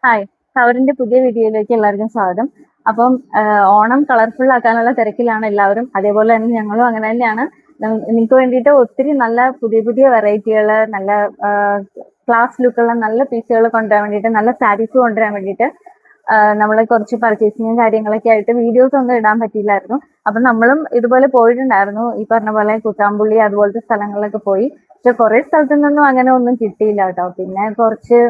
Hi, അവരിന്റെ പുതിയ വീഡിയോയിലേക്ക് എല്ലാവർക്കും സ്വാഗതം. അപ്പം ഓണം കളർഫുൾ ആക്കാനുള്ള തിരക്കിലാണ് എല്ലാവരും. അതേപോലെ തന്നെ ഞങ്ങളും അങ്ങനെ തന്നെയാണ്. നിങ്ങൾക്ക് വേണ്ടിയിട്ട് ഒത്തിരി നല്ല പുതിയ പുതിയ വെറൈറ്റികൾ, നല്ല ക്ലാസ് ലുക്കുള്ള നല്ല പീസുകൾ കൊണ്ടുവരാൻ വേണ്ടിയിട്ട്, നല്ല സാരീസ് കൊണ്ടുവരാൻ വേണ്ടിയിട്ട് നമ്മൾ കുറച്ച് പർച്ചേസിങ്ങും കാര്യങ്ങളൊക്കെ ആയിട്ട് വീഡിയോസ് ഒന്നും ഇടാൻ പറ്റിയില്ലായിരുന്നു. അപ്പം നമ്മളും ഇതുപോലെ പോയിട്ടുണ്ടായിരുന്നു, ഈ പറഞ്ഞ പോലെ കുത്താമ്പുള്ളി അതുപോലത്തെ സ്ഥലങ്ങളിലൊക്കെ പോയി. പക്ഷെ കുറെ സ്ഥലത്തു നിന്നൊന്നും അങ്ങനെ ഒന്നും കിട്ടിയില്ല കേട്ടോ. പിന്നെ കുറച്ച്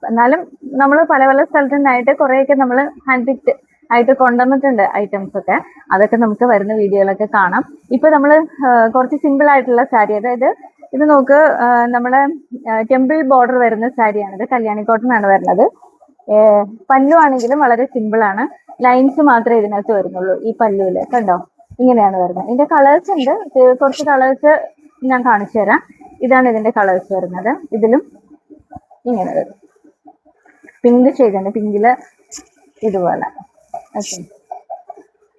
എന്നാലും നമ്മൾ പല പല സ്ഥലത്തു നിന്നായിട്ട് കുറെയൊക്കെ നമ്മൾ ഹാൻഡ് പിക്ഡ് ആയിട്ട് കൊണ്ടുവന്നിട്ടുണ്ട് ഐറ്റംസ് ഒക്കെ. അതൊക്കെ നമുക്ക് വരുന്ന വീഡിയോയിലൊക്കെ കാണാം. ഇപ്പൊ നമ്മൾ കുറച്ച് സിമ്പിൾ ആയിട്ടുള്ള സാരി, അതായത് ഇത് നോക്ക്, നമ്മുടെ ടെമ്പിൾ ബോർഡർ വരുന്ന സാരിയാണിത്. കല്യാണി കോട്ടൺ ആണ് വരുന്നത്. പല്ലു ആണെങ്കിലും വളരെ സിമ്പിൾ ആണ്. ലൈൻസ് മാത്രമേ ഇതിനകത്ത് വരുന്നുള്ളൂ ഈ പല്ലുവില്. കണ്ടോ, ഇങ്ങനെയാണ് വരുന്നത്. ഇതിന്റെ കളേഴ്സ് ഉണ്ട്, കുറച്ച് കളേഴ്സ് ഞാൻ കാണിച്ചു തരാം. ഇതാണ് ഇതിന്റെ കളേഴ്സ് വരുന്നത്. ഇതിലും ഇങ്ങനെ വരും. പിങ്ക് ഷെയ്ഡുണ്ട്, പിങ്കില് ഇതുപോലെ. Okay,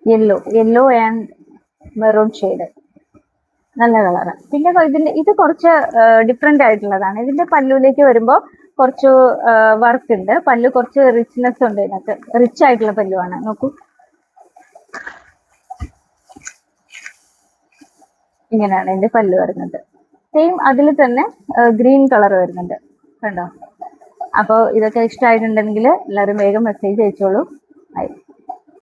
yellow and maroon shade, നല്ല കളറ്. പിന്നെ ഇത് കുറച്ച് ഡിഫറെന്റ് ആയിട്ടുള്ളതാണ്. ഇതിന്റെ പല്ലുവിലേക്ക് വരുമ്പോൾ കുറച്ച് വർക്ക് ഉണ്ട്. പല്ലു കുറച്ച് റിച്ച്നെസ് ഉണ്ട് ഇതിനകത്ത്. റിച്ച് ആയിട്ടുള്ള പല്ലുവാണ്. നോക്കൂ, ഇങ്ങനെയാണ് ഇതിന്റെ പല്ലു വരുന്നത്. സെയിം അതിൽ തന്നെ ഗ്രീൻ കളർ വരുന്നുണ്ട്, കണ്ടോ. അപ്പോൾ ഇതൊക്കെ ഇഷ്ടമായിട്ടുണ്ടെങ്കിൽ എല്ലാവരും വേഗം മെസ്സേജ് അയച്ചോളൂ. ആയി.